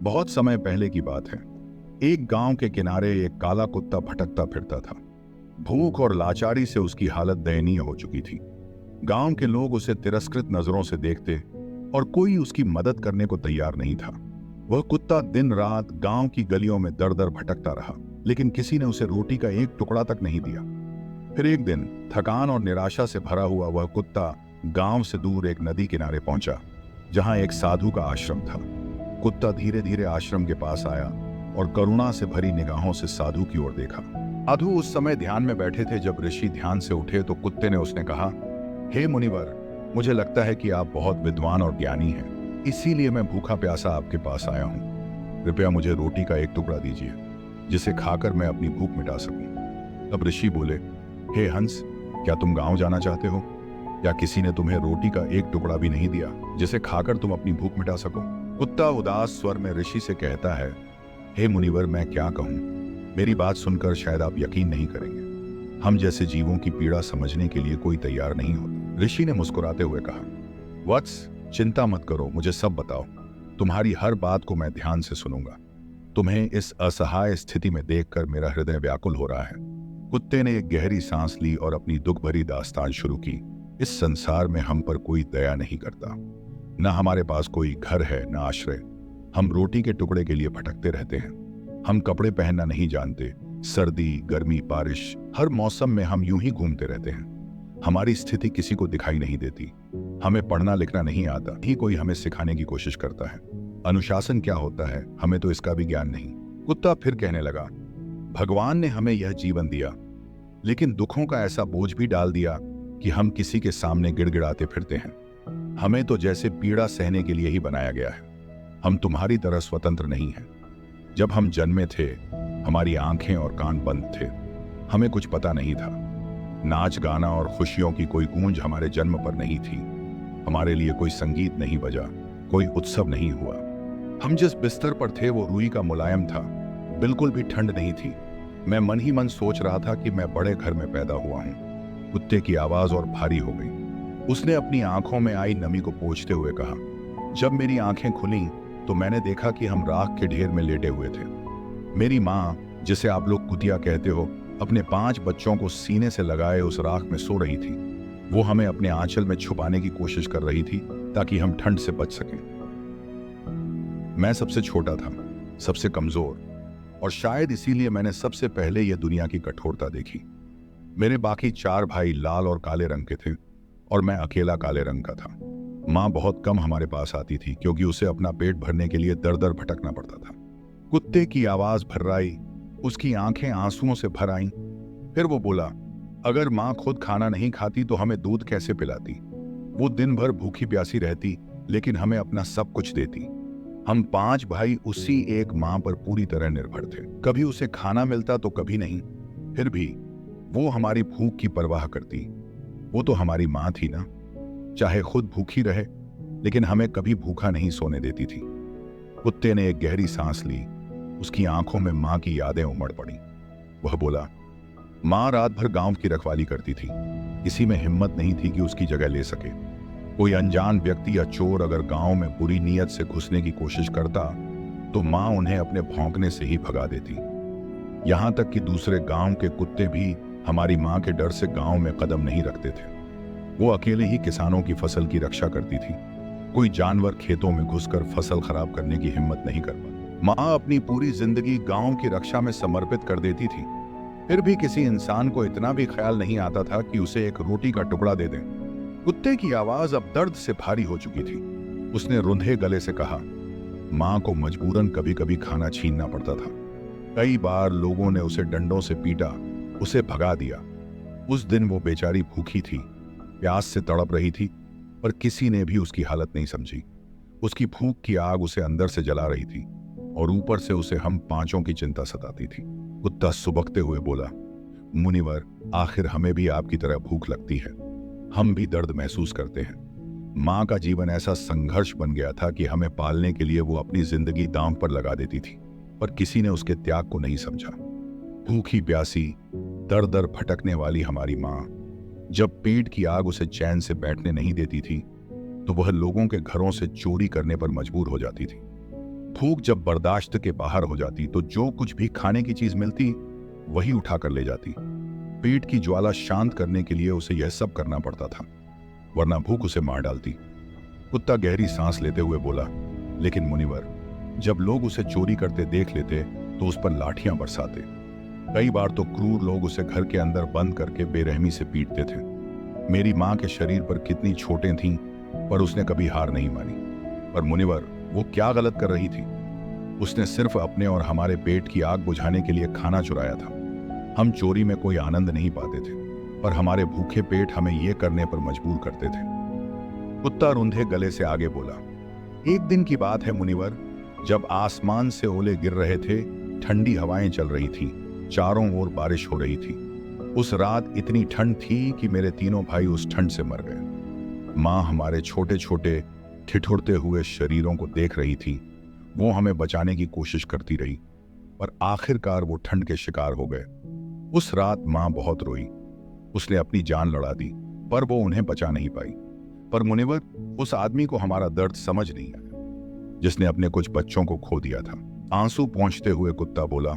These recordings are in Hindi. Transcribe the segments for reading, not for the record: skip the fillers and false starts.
बहुत समय पहले की बात है। एक गांव के किनारे एक काला कुत्ता भटकता फिरता था। भूख और लाचारी से उसकी हालत दयनीय हो चुकी थी। गांव के लोग उसे तिरस्कृत नजरों से देखते और कोई उसकी मदद करने को तैयार नहीं था। वह कुत्ता दिन रात गांव की गलियों में दर दर भटकता रहा, लेकिन किसी ने उसे रोटी का एक टुकड़ा तक नहीं दिया। फिर एक दिन थकान और निराशा से भरा हुआ वह कुत्ता गांव से दूर एक नदी किनारे पहुंचा, जहां एक साधु का आश्रम था। कुत्ता धीरे धीरे आश्रम के पास आया और करुणा से भरी निगाहों से साधु की ओर देखा। साधु उस समय ध्यान में बैठे थे। जब ऋषि ध्यान से उठे तो कुत्ते ने उसने कहा, हे मुनिवर, मुझे लगता है कि आप बहुत विद्वान और ज्ञानी हैं, इसीलिए मैं भूखा प्यासा आपके पास आया हूं। कृपया मुझे रोटी का एक टुकड़ा दीजिए, जिसे खाकर मैं अपनी भूख मिटा सकूं। तब ऋषि बोले, हे हंस, क्या तुम गांव जाना चाहते हो? या किसी ने तुम्हें रोटी का एक टुकड़ा भी नहीं दिया जिसे खाकर तुम अपनी भूख मिटा सको? कुत्ता उदास स्वर में ऋषि से कहता है, हे मुनिवर, मैं क्या कहूं? मेरी बात सुनकर शायद आप यकीन नहीं करेंगे। हम जैसे जीवों की पीड़ा समझने के लिए कोई तैयार नहीं होता। ऋषि ने मुस्कुराते हुए कहा, वत्स, चिंता मत करो, मुझे सब बताओ। तुम्हारी हर बात को मैं ध्यान से सुनूंगा। तुम्हें इस असहाय स्थिति में देखकर मेरा हृदय व्याकुल हो रहा है। कुत्ते ने एक गहरी सांस ली और अपनी दुख भरी दास्तान शुरू की। इस संसार में हम पर कोई दया नहीं करता। न हमारे पास कोई घर है, न आश्रय। हम रोटी के टुकड़े के लिए भटकते रहते हैं। हम कपड़े पहनना नहीं जानते। सर्दी, गर्मी, बारिश, हर मौसम में हम यूं ही घूमते रहते हैं। हमारी स्थिति किसी को दिखाई नहीं देती। हमें पढ़ना लिखना नहीं आता, ही कोई हमें सिखाने की कोशिश करता है। अनुशासन क्या होता है, हमें तो इसका भी ज्ञान नहीं। कुत्ता फिर कहने लगा, भगवान ने हमें यह जीवन दिया, लेकिन दुखों का ऐसा बोझ भी डाल दिया कि हम किसी के सामने गिड़गिड़ाते फिरते हैं। हमें तो जैसे पीड़ा सहने के लिए ही बनाया गया है। हम तुम्हारी तरह स्वतंत्र नहीं हैं। जब हम जन्मे थे, हमारी आंखें और कान बंद थे। हमें कुछ पता नहीं था। नाच गाना और खुशियों की कोई गूंज हमारे जन्म पर नहीं थी। हमारे लिए कोई संगीत नहीं बजा, कोई उत्सव नहीं हुआ। हम जिस बिस्तर पर थे वो रुई का मुलायम था, बिल्कुल भी ठंड नहीं थी। मैं मन ही मन सोच रहा था कि मैं बड़े घर में पैदा हुआ हूं। कुत्ते की आवाज और भारी हो गई। उसने अपनी आंखों में आई नमी को पोंछते हुए कहा, जब मेरी आंखें खुलीं तो मैंने देखा कि हम राख के ढेर में लेटे हुए थे। मेरी माँ, जिसे आप लोग कुतिया कहते हो, अपने 5 बच्चों को सीने से लगाए उस राख में सो रही थी। वो हमें अपने आंचल में छुपाने की कोशिश कर रही थी ताकि हम ठंड से बच सकें। मैं सबसे छोटा था, सबसे कमजोर, और शायद इसीलिए मैंने सबसे पहले यह दुनिया की कठोरता देखी। मेरे बाकी 4 भाई लाल और काले रंग के थे और मैं अकेला काले रंग का था। माँ बहुत कम हमारे पास आती थी क्योंकि उसे अपना पेट भरने के लिए दर दर भटकना पड़ता था। कुत्ते की आवाज भर्राई, उसकी आंखें आंसुओं से भर आईं। फिर वो बोला, अगर माँ खुद खाना नहीं खाती तो हमें दूध कैसे पिलाती? वो दिन भर भूखी प्यासी रहती, लेकिन हमें अपना सब कुछ देती। हम 5 भाई उसी एक माँ पर पूरी तरह निर्भर थे। कभी उसे खाना मिलता तो कभी नहीं। फिर भी वो हमारी भूख की परवाह करती। वो तो हमारी माँ थी ना। चाहे खुद भूखी रहे, लेकिन हमें कभी भूखा नहीं सोने देती थी। कुत्ते ने एक गहरी सांस ली। उसकी आंखों में माँ की यादें उमड़ पड़ी। वह बोला, माँ रात भर गांव की रखवाली करती थी। किसी में हिम्मत नहीं थी कि उसकी जगह ले सके। कोई अनजान व्यक्ति या चोर अगर गांव में बुरी नीयत से घुसने की कोशिश करता तो माँ उन्हें अपने भौंकने से ही भगा देती। यहां तक कि दूसरे गांव के कुत्ते भी हमारी माँ के डर से गांव में कदम नहीं रखते थे। वो अकेले ही किसानों की फसल की रक्षा करती थी। कोई जानवर खेतों में घुसकर फसल खराब करने की हिम्मत नहीं कर पाता। माँ अपनी पूरी जिंदगी गांव की रक्षा में समर्पित कर देती थी। फिर भी किसी इंसान को इतना भी ख्याल नहीं आता था कि उसे एक रोटी का टुकड़ा दे दें। कुत्ते की आवाज अब दर्द से भारी हो चुकी थी। उसने रुंधे गले से कहा, माँ को मजबूरन कभी कभी खाना छीनना पड़ता था। कई बार लोगों ने उसे डंडों से पीटा, उसे भगा दिया। उस दिन वो बेचारी भूखी थी, प्यास से तड़प रही थी, पर किसी ने भी उसकी हालत नहीं समझी। उसकी भूख की आग उसे अंदर से जला रही थी और ऊपर से उसे हम 5 की चिंता सताती थी। कुत्ता सुबकते हुए बोला, मुनिवर, आखिर हमें भी आपकी तरह भूख लगती है। हम भी दर्द महसूस करते हैं। माँ का जीवन ऐसा संघर्ष बन गया था कि हमें पालने के लिए वो अपनी जिंदगी दांव पर लगा देती थी, पर किसी ने उसके त्याग को नहीं समझा। भूखी प्यासी, दर दर भटकने वाली हमारी माँ जब पेट की आग उसे चैन से बैठने नहीं देती थी तो वह लोगों के घरों से चोरी करने पर मजबूर हो जाती थी। भूख जब बर्दाश्त के बाहर हो जाती तो जो कुछ भी खाने की चीज मिलती वही उठा कर ले जाती। पेट की ज्वाला शांत करने के लिए उसे यह सब करना पड़ता था, वरना भूख उसे मार डालती। कुत्ता गहरी सांस लेते हुए बोला, लेकिन मुनिवर, जब लोग उसे चोरी करते देख लेते तो उस पर लाठियां बरसाते। कई बार तो क्रूर लोग उसे घर के अंदर बंद करके बेरहमी से पीटते थे। मेरी मां के शरीर पर कितनी चोटें थीं, पर उसने कभी हार नहीं मानी। पर मुनिवर, वो क्या गलत कर रही थी? उसने सिर्फ अपने और हमारे पेट की आग बुझाने के लिए खाना चुराया था। हम चोरी में कोई आनंद नहीं पाते थे, पर हमारे भूखे पेट हमें यह करने पर मजबूर करते थे। कुत्ता रुंधे गले से आगे बोला, एक दिन की बात है मुनिवर, जब आसमान से ओले गिर रहे थे, ठंडी हवाएं चल रही थीं, चारों ओर बारिश हो रही थी। उस रात इतनी ठंड थी कि मेरे तीनों भाई उस ठंड से मर गए। माँ हमारे छोटे छोटे ठिठुरते हुए शरीरों को देख रही थी। वो हमें बचाने की कोशिश करती रही, पर आखिरकार वो ठंड के शिकार हो गए। उस रात माँ बहुत रोई। उसने अपनी जान लड़ा दी, पर वो उन्हें बचा नहीं पाई। पर मुनिवर, उस आदमी को हमारा दर्द समझ नहीं आया, जिसने अपने कुछ बच्चों को खो दिया था। आंसू पोंछते हुए कुत्ता बोला,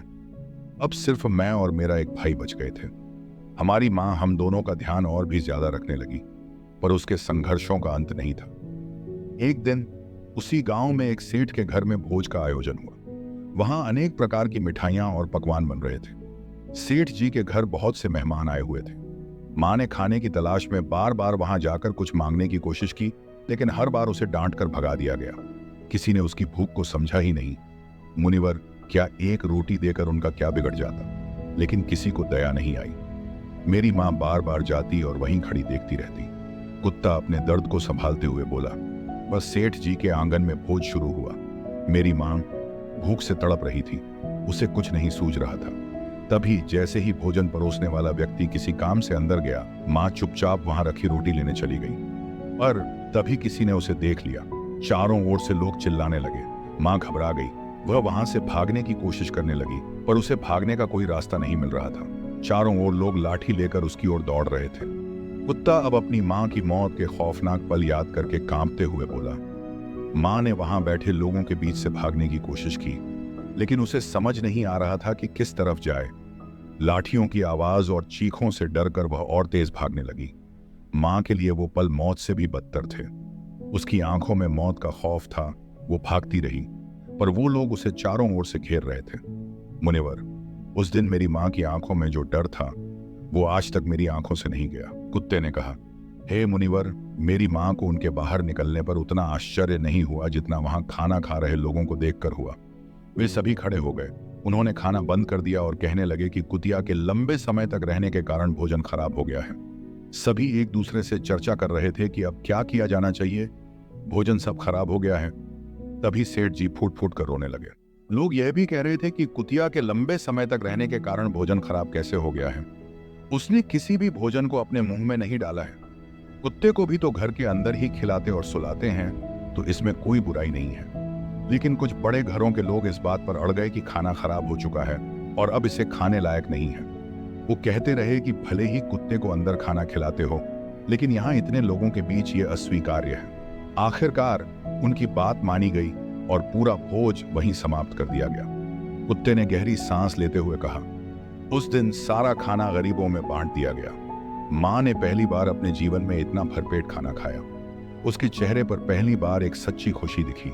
अब सिर्फ मैं और मेरा एक भाई बच गए थे। हमारी माँ हम दोनों का ध्यान और भी ज्यादा रखने लगी, पर उसके संघर्षों का अंत नहीं था। एक दिन उसी गांव में एक सेठ के घर में भोज का आयोजन हुआ। वहां अनेक प्रकार की मिठाइयां और पकवान बन रहे थे। सेठ जी के घर बहुत से मेहमान आए हुए थे। माँ ने खाने की तलाश में बार बार वहां जाकर कुछ मांगने की कोशिश की, लेकिन हर बार उसे डांट कर भगा दिया गया। किसी ने उसकी भूख को समझा ही नहीं। मुनिवर, क्या एक रोटी देकर उनका क्या बिगड़ जाता? लेकिन किसी को दया नहीं आई। मेरी माँ बार बार जाती और वहीं खड़ी देखती रहती। कुत्ता अपने दर्द को संभालते हुए बोला, बस सेठ जी के आंगन में भोज शुरू हुआ। मेरी माँ भूख से तड़प रही थी, उसे कुछ नहीं सूझ रहा था। तभी जैसे ही भोजन परोसने वाला व्यक्ति किसी काम से अंदर गया, माँ चुपचाप वहां रखी रोटी लेने चली गई। पर तभी किसी ने उसे देख लिया। चारों ओर से लोग चिल्लाने लगे। माँ घबरा गई। वह वहां से भागने की कोशिश करने लगी, पर उसे भागने का कोई रास्ता नहीं मिल रहा था। चारों ओर लोग लाठी लेकर उसकी ओर दौड़ रहे थे। कुत्ता अब अपनी माँ की मौत के खौफनाक पल याद करके कांपते हुए बोला। माँ ने वहां बैठे लोगों के बीच से भागने की कोशिश की, लेकिन उसे समझ नहीं आ रहा था कि किस तरफ जाए। लाठियों की आवाज और चीखों से डरकर वह और तेज भागने लगी। माँ के लिए वो पल मौत से भी बदतर थे। उसकी आंखों में मौत का खौफ था। वो भागती रही, पर वो लोग उसे चारों ओर से घेर रहे थे। मुनिवर, उस दिन मेरी माँ की आंखों में जो डर था, वो आज तक मेरी आंखों से नहीं गया। कुत्ते ने कहा, हे मुनिवर, मेरी माँ को उनके बाहर निकलने पर उतना आश्चर्य नहीं हुआ जितना वहां खाना खा रहे लोगों को देखकर हुआ। वे सभी खड़े हो गए। उन्होंने खाना बंद कर दिया और कहने लगे कि कुतिया के लंबे समय तक रहने के कारण भोजन खराब हो गया है। सभी एक दूसरे से चर्चा कर रहे थे कि अब क्या किया जाना चाहिए। भोजन सब खराब हो गया है। तभी सेठ जी फूट फूट कर रोने लगे। लोग यह भी कह रहे थे कि कुतिया के लंबे समय तक रहने के कारण भोजन खराब कैसे हो गया है। उसने किसी भी भोजन को अपने मुंह में नहीं डाला है। कुत्ते को भी तो घर के अंदर ही खिलाते और सुलाते हैं, तो इसमें कोई बुराई नहीं है। लेकिन कुछ बड़े घरों के लोग इस बात पर अड़ गए कि खाना खराब हो चुका है और अब इसे खाने लायक नहीं है। वो कहते रहे कि भले ही कुत्ते को अंदर खाना खिलाते हो, लेकिन यहाँ इतने लोगों के बीच ये अस्वीकार्य है। आखिरकार उनकी बात मानी गई और पूरा भोज वहीं समाप्त कर दिया गया। कुत्ते ने गहरी सांस लेते हुए कहा, उस दिन सारा खाना गरीबों में बांट दिया गया। माँ ने पहली बार अपने जीवन में इतना भरपेट खाना खाया। उसके चेहरे पर पहली बार एक सच्ची खुशी दिखी।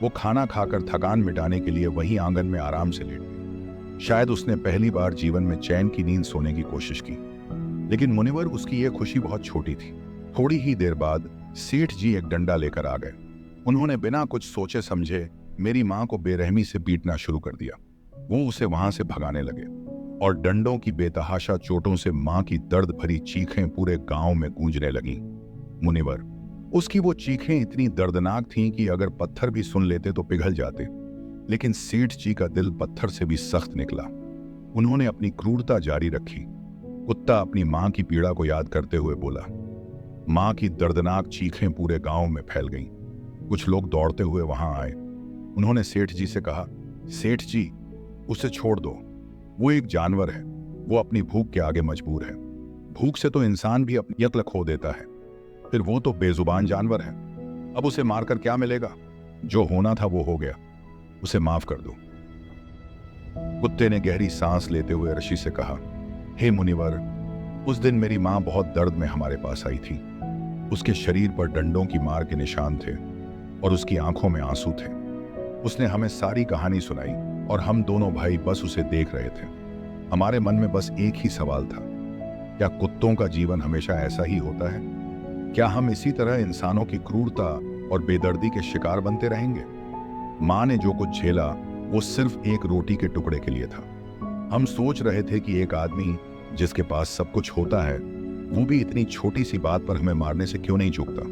वो खाना खाकर थकान मिटाने के लिए वहीं आंगन में आराम से लेट गई। शायद उसने पहली बार जीवन में चैन की नींद सोने की कोशिश की। लेकिन मुनिवर, उसकी यह खुशी बहुत छोटी थी। थोड़ी ही देर बाद सेठ जी एक डंडा लेकर आ गए। उन्होंने बिना कुछ सोचे समझे मेरी माँ को बेरहमी से पीटना शुरू कर दिया। वो उसे वहां से भगाने लगे और डंडों की बेतहाशा चोटों से माँ की दर्द भरी चीखें पूरे गांव में गूंजने लगीं। मुनिवर, उसकी वो चीखें इतनी दर्दनाक थीं कि अगर पत्थर भी सुन लेते तो पिघल जाते। लेकिन सेठ जी का दिल पत्थर से भी सख्त निकला। उन्होंने अपनी क्रूरता जारी रखी। कुत्ता अपनी माँ की पीड़ा को याद करते हुए बोला। माँ की दर्दनाक चीखें पूरे गांव में फैल गईं। कुछ लोग दौड़ते हुए वहां आए। उन्होंने सेठ जी से कहा, सेठ जी, उसे छोड़ दो। वो एक जानवर है। वो अपनी भूख के आगे मजबूर है। भूख से तो इंसान भी अपनी अक्ल खो देता है, फिर वो तो बेजुबान जानवर है। अब उसे मारकर क्या मिलेगा? जो होना था वो हो गया। उसे माफ कर दो। कुत्ते ने गहरी सांस लेते हुए ऋषि से कहा, हे मुनिवर, उस दिन मेरी मां बहुत दर्द में हमारे पास आई थी। उसके शरीर पर डंडों की मार के निशान थे और उसकी आंखों में आंसू थे। उसने हमें सारी कहानी सुनाई और हम दोनों भाई बस उसे देख रहे थे। हमारे मन में बस एक ही सवाल था, क्या कुत्तों का जीवन हमेशा ऐसा ही होता है? क्या हम इसी तरह इंसानों की क्रूरता और बेदर्दी के शिकार बनते रहेंगे? मां ने जो कुछ झेला वो सिर्फ एक रोटी के टुकड़े के लिए था। हम सोच रहे थे कि एक आदमी जिसके पास सब कुछ होता है वो भी इतनी छोटी सी बात पर हमें मारने से क्यों नहीं चूकता।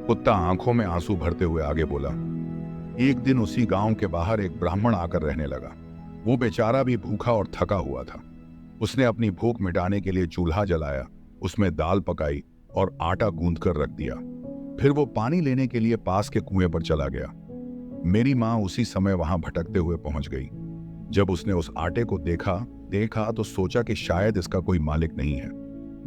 कुत्ता आंखों में आंसू भरते हुए आगे बोला, एक दिन उसी गांव के बाहर एक ब्राह्मण आकर रहने लगा। वो बेचारा भी भूखा और थका हुआ था। उसने अपनी भूख मिटाने के लिए चूल्हा जलाया, उसमें दाल पकाई और आटा गूंथ कर रख दिया। फिर वो पानी लेने के लिए पास के कुएं पर चला गया। मेरी मां उसी समय वहां भटकते हुए पहुंच गई। जब उसने उस आटे को देखा तो सोचा कि शायद इसका कोई मालिक नहीं है।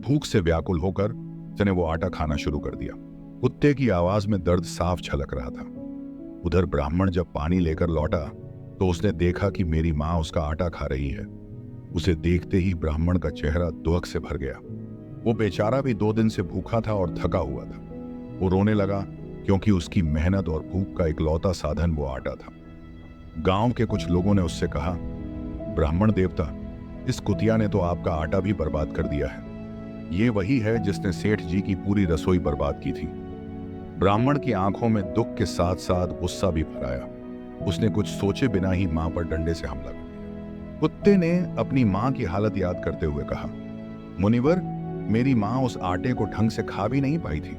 भूख से व्याकुल होकर उसने वो आटा खाना शुरू कर दिया। कुत्ते की आवाज में दर्द साफ झलक रहा था। उधर ब्राह्मण जब पानी लेकर लौटा तो उसने देखा कि मेरी मां उसका आटा खा रही है। उसे देखते ही ब्राह्मण का चेहरा दुख से भर गया। वो बेचारा भी 2 दिन से भूखा था और थका हुआ था। वो रोने लगा क्योंकि उसकी मेहनत और भूख का इकलौता साधन वो आटा था। गांव के कुछ लोगों ने उससे कहा, ब्राह्मण देवता, इस कुतिया ने तो आपका आटा भी बर्बाद कर दिया है। ये वही है जिसने सेठ जी की पूरी रसोई बर्बाद की थी। ब्राह्मण की आंखों में दुख के साथ साथ गुस्सा भी भर आया। उसने कुछ सोचे बिना ही मां पर डंडे से हमला कर दिया। कुत्ते ने अपनी मां की हालत याद करते हुए कहा, मुनिवर, मेरी मां उस आटे को ढंग से खा भी नहीं पाई थी।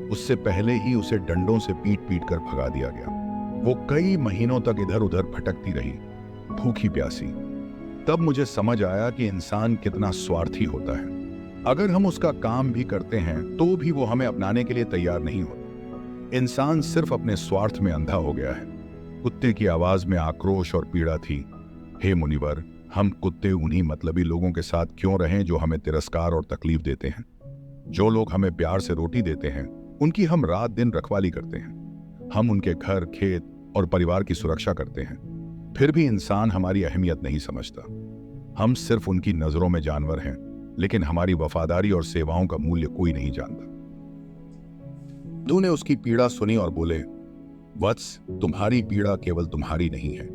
उससे पहले ही उसे डंडों से पीट पीट कर भगा दिया गया। वो कई महीनों तक इधर उधर भटकती रही, भूखी प्यासी। तब मुझे समझ आया कि इंसान कितना स्वार्थी होता है। अगर हम उसका काम भी करते हैं तो भी वो हमें अपनाने के लिए तैयार नहीं होता। इंसान सिर्फ अपने स्वार्थ में अंधा हो गया है। कुत्ते की आवाज में आक्रोश और पीड़ा थी। हे मुनिवर, हम कुत्ते उन्हीं मतलबी लोगों के साथ क्यों रहें जो हमें तिरस्कार और तकलीफ देते हैं? जो लोग हमें प्यार से रोटी देते हैं उनकी हम रात दिन रखवाली करते हैं। हम उनके घर, खेत और परिवार की सुरक्षा करते हैं। फिर भी इंसान हमारी अहमियत नहीं समझता। हम सिर्फ उनकी नजरों में जानवर हैं, लेकिन हमारी वफादारी और सेवाओं का मूल्य कोई नहीं जानता। साधु ने उसकी पीड़ा सुनी और बोले, वत्स, तुम्हारी पीड़ा केवल तुम्हारी नहीं है।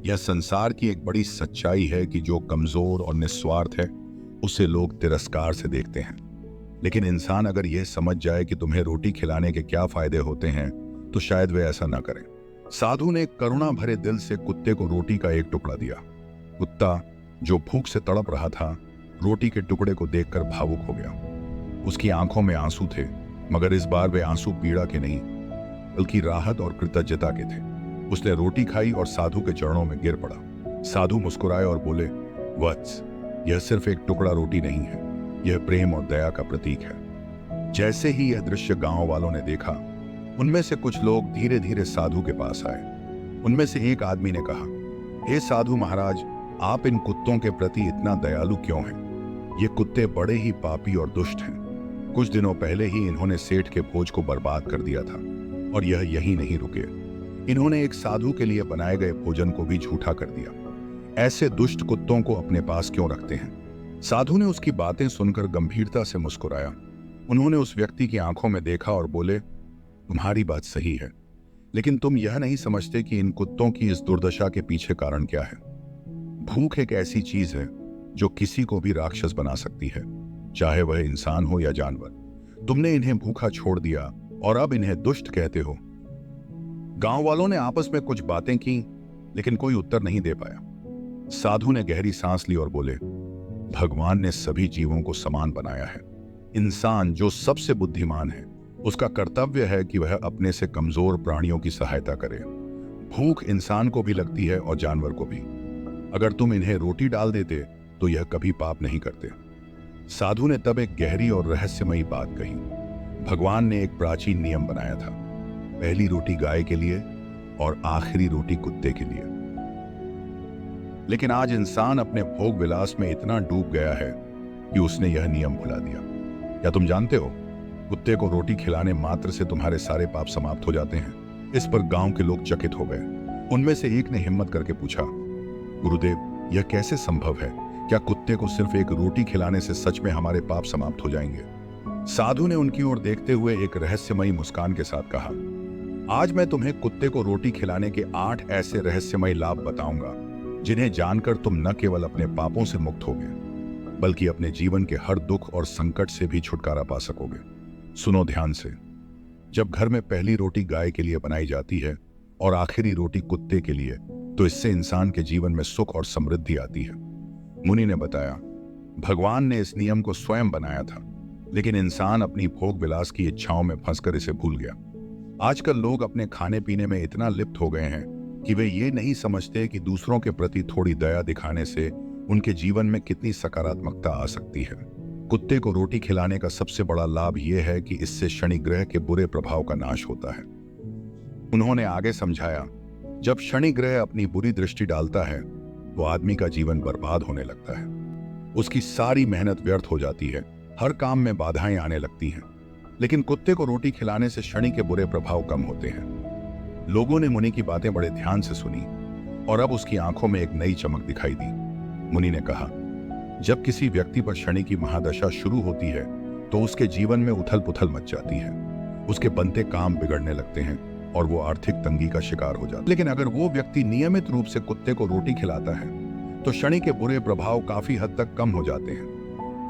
यह संसार की एक बड़ी सच्चाई है कि जो कमजोर और निस्वार्थ है उसे लोग तिरस्कार से देखते हैं। लेकिन इंसान अगर यह समझ जाए कि तुम्हें रोटी खिलाने के क्या फायदे होते हैं तो शायद वे ऐसा ना करें। साधु ने करुणा भरे दिल से कुत्ते को रोटी का एक टुकड़ा दिया। कुत्ता, जो भूख से तड़प रहा था, रोटी के टुकड़े को देखकर भावुक हो गया। उसकी आंखों में आंसू थे, मगर इस बार वे आंसू पीड़ा के नहीं बल्कि राहत और कृतज्ञता के थे। उसने रोटी खाई और साधु के चरणों में गिर पड़ा। साधु मुस्कुराए और बोले, वत्स, यह सिर्फ एक टुकड़ा रोटी नहीं है, यह प्रेम और दया का प्रतीक है। जैसे ही यह दृश्य गांव वालों ने देखा, उनमें से कुछ लोग धीरे धीरे साधु के पास आए। उनमें से एक आदमी ने कहा, हे साधु महाराज, आप इन कुत्तों के प्रति इतना दयालु क्यों हैं? ये कुत्ते बड़े ही पापी और दुष्ट हैं। कुछ दिनों पहले ही इन्होंने सेठ के भोज को बर्बाद कर दिया था और यह यहीं नहीं रुके। इन्होंने एक साधु के लिए बनाए गए भोजन को भी झूठा कर दिया। ऐसे दुष्ट कुत्तों को अपने पास क्यों रखते हैं? साधु ने उसकी बातें सुनकर गंभीरता से मुस्कुराया। उन्होंने उस व्यक्ति की आंखों में देखा और बोले, तुम्हारी बात सही है, लेकिन तुम यह नहीं समझते कि इन कुत्तों की इस दुर्दशा के पीछे कारण क्या है। भूख एक ऐसी चीज है जो किसी को भी राक्षस बना सकती है, चाहे वह इंसान हो या जानवर। तुमने इन्हें भूखा छोड़ दिया और अब इन्हें दुष्ट कहते हो। गांव वालों ने आपस में कुछ बातें की, लेकिन कोई उत्तर नहीं दे पाया। साधु ने गहरी सांस ली और बोले, भगवान ने सभी जीवों को समान बनाया है। इंसान, जो सबसे बुद्धिमान है, उसका कर्तव्य है कि वह अपने से कमजोर प्राणियों की सहायता करे। भूख इंसान को भी लगती है और जानवर को भी। अगर तुम इन्हें रोटी डाल देते तो यह कभी पाप नहीं करते। साधु ने तब एक गहरी और रहस्यमयी बात कही। भगवान ने एक प्राचीन नियम बनाया था, पहली रोटी गाय के लिए और आखिरी रोटी कुत्ते के लिए। लेकिन आज इंसान अपने भोग विलास में इतना डूब गया है कि उसने यह नियम भुला दिया। क्या तुम जानते हो, कुत्ते को रोटी खिलाने मात्र से तुम्हारे सारे पाप समाप्त हो जाते हैं। इस पर गांव के लोग चकित हो गए। उनमें से एक ने हिम्मत करके पूछा, गुरुदेव, यह कैसे संभव है? क्या कुत्ते को सिर्फ एक रोटी खिलाने से सच में हमारे पाप समाप्त हो जाएंगे? साधु ने उनकी ओर देखते हुए एक रहस्यमयी मुस्कान के साथ कहा, आज मैं तुम्हें कुत्ते को रोटी खिलाने के 8 ऐसे रहस्यमयी लाभ बताऊंगा जिन्हें जानकर तुम न केवल अपने पापों से मुक्त होगे बल्कि अपने जीवन के हर दुख और संकट से भी छुटकारा पा सकोगे। सुनो ध्यान से। जब घर में पहली रोटी गाय के लिए बनाई जाती है और आखिरी रोटी कुत्ते के लिए, तो इससे इंसान के जीवन में सुख और समृद्धि आती है। मुनि ने बताया, भगवान ने इस नियम को स्वयं बनाया था, लेकिन इंसान अपनी भोग विलास की इच्छाओं में फंसकर इसे भूल गया। आजकल लोग अपने खाने पीने में इतना लिप्त हो गए हैं कि वे ये नहीं समझते कि दूसरों के प्रति थोड़ी दया दिखाने से उनके जीवन में कितनी सकारात्मकता आ सकती है। कुत्ते को रोटी खिलाने का सबसे बड़ा लाभ यह है कि इससे शनि ग्रह के बुरे प्रभाव का नाश होता है। उन्होंने आगे समझाया, जब शनि ग्रह अपनी बुरी दृष्टि डालता है तो आदमी का जीवन बर्बाद होने लगता है। उसकी सारी मेहनत व्यर्थ हो जाती है, हर काम में बाधाएं आने लगती हैं। लेकिन कुत्ते को रोटी खिलाने से शनि के बुरे प्रभाव कम होते हैं। लोगों ने मुनि की बातें बड़े ध्यान से सुनी और अब उसकी आंखों में एक नई चमक दिखाई दी। मुनि ने कहा, जब किसी व्यक्ति पर शनि की महादशा शुरू होती है तो उसके जीवन में उथल पुथल मच जाती है। उसके बनते काम बिगड़ने लगते हैं और वो आर्थिक तंगी का शिकार हो जाता है। लेकिन अगर वो व्यक्ति नियमित रूप से कुत्ते को रोटी खिलाता है तो शनि के बुरे प्रभाव काफी हद तक कम हो जाते हैं।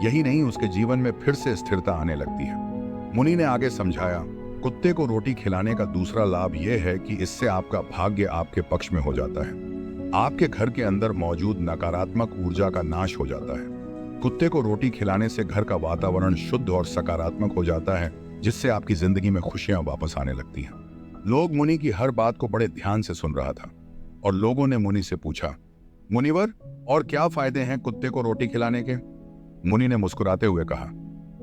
यही नहीं, उसके जीवन में फिर से स्थिरता आने लगती है। मुनि ने आगे समझाया, कुत्ते को रोटी खिलाने का दूसरा लाभ यह है कि इससे आपका भाग्य आपके पक्ष में हो जाता है। आपके घर के अंदर मौजूद नकारात्मक ऊर्जा का नाश हो जाता है। कुत्ते को रोटी खिलाने से घर का वातावरण शुद्ध और सकारात्मक हो जाता है, जिससे आपकी जिंदगी में खुशियां वापस आने लगती हैं। लोग मुनि की हर बात को बड़े ध्यान से सुन रहा था और लोगों ने मुनि से पूछा, मुनिवर, और क्या फायदे हैं कुत्ते को रोटी खिलाने के? मुनि ने मुस्कुराते हुए कहा,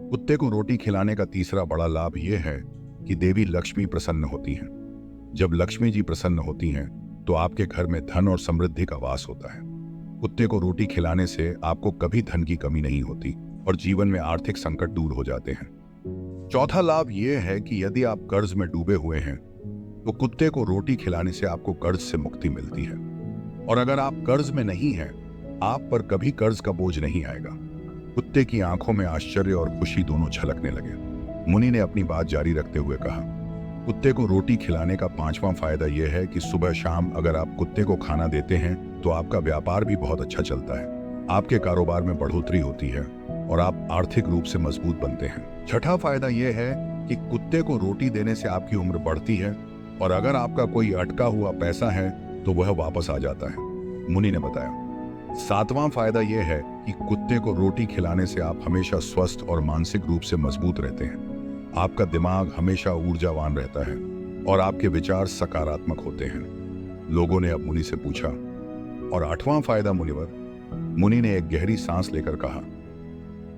कुत्ते को रोटी खिलाने का तीसरा बड़ा लाभ यह है कि देवी लक्ष्मी प्रसन्न होती हैं। जब लक्ष्मी जी प्रसन्न होती हैं तो आपके घर में धन और समृद्धि का वास होता है। कुत्ते को रोटी खिलाने से आपको कभी धन की कमी नहीं होती और जीवन में आर्थिक संकट दूर हो जाते हैं। चौथा लाभ यह है कि यदि आप कर्ज में डूबे हुए हैं तो कुत्ते को रोटी खिलाने से आपको कर्ज से मुक्ति मिलती है। और अगर आप कर्ज में नहीं हैं, आप पर कभी कर्ज का बोझ नहीं आएगा। कुत्ते की आंखों में आश्चर्य और खुशी दोनों झलकने लगे। मुनि ने अपनी बात जारी रखते हुए कहा, कुत्ते को रोटी खिलाने का 5वां फायदा यह है कि सुबह शाम अगर आप कुत्ते को खाना देते हैं तो आपका व्यापार भी बहुत अच्छा चलता है। आपके कारोबार में बढ़ोतरी होती है और आप आर्थिक रूप से मजबूत बनते हैं। छठा फायदा यह है कि कुत्ते को रोटी देने से आपकी उम्र बढ़ती है और अगर आपका कोई अटका हुआ पैसा है तो वह वापस आ जाता है, मुनि ने बताया। 7वां फायदा यह है कि कुत्ते को रोटी खिलाने से आप हमेशा स्वस्थ और मानसिक रूप से मजबूत रहते हैं। आपका दिमाग हमेशा ऊर्जावान रहता है और आपके विचार सकारात्मक होते हैं। लोगों ने अब मुनि से पूछा, और 8वां फायदा मुनिवर? मुनि ने एक गहरी सांस लेकर कहा,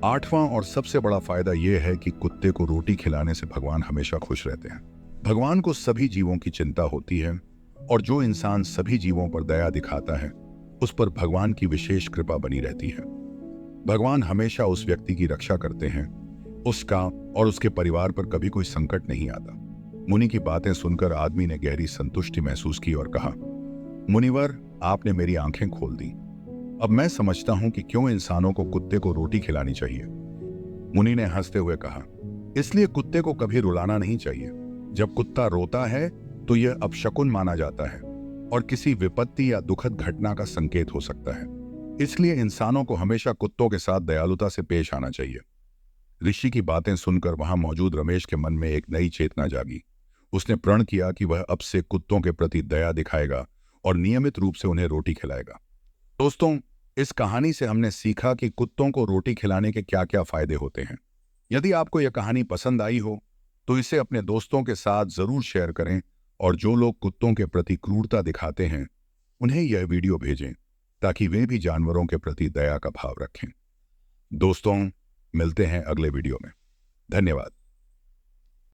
8वां और सबसे बड़ा फायदा यह है कि कुत्ते को रोटी खिलाने से भगवान हमेशा खुश रहते हैं। भगवान को सभी जीवों की चिंता होती है और जो इंसान सभी जीवों पर दया दिखाता है उस पर भगवान की विशेष कृपा बनी रहती है। भगवान हमेशा उस व्यक्ति की रक्षा करते हैं, उसका और उसके परिवार पर कभी कोई संकट नहीं आता। मुनि की बातें सुनकर आदमी ने गहरी संतुष्टि महसूस की और कहा, मुनिवर, आपने मेरी आंखें खोल दी। अब मैं समझता हूं कि क्यों इंसानों को कुत्ते को रोटी खिलानी चाहिए। मुनि ने हंसते हुए कहा, इसलिए कुत्ते को कभी रुलाना नहीं चाहिए। जब कुत्ता रोता है तो यह अपशकुन माना जाता है और किसी विपत्ति या दुखद घटना का संकेत हो सकता है। इसलिए इंसानों को हमेशा कुत्तों के साथ दयालुता से पेश आना चाहिए। ऋषि की बातें सुनकर वहां मौजूद रमेश के मन में एक नई चेतना जागी। उसने प्रण किया कि वह अब से कुत्तों के प्रति दया दिखाएगा और नियमित रूप से उन्हें रोटी खिलाएगा। दोस्तों, इस कहानी से हमने सीखा कि कुत्तों को रोटी खिलाने के क्या क्या फायदे होते हैं। यदि आपको यह कहानी पसंद आई हो तो इसे अपने दोस्तों के साथ जरूर शेयर करें और जो लोग कुत्तों के प्रति क्रूरता दिखाते हैं उन्हें यह वीडियो भेजें ताकि वे भी जानवरों के प्रति दया का भाव रखें। दोस्तों, मिलते हैं अगले वीडियो में। धन्यवाद।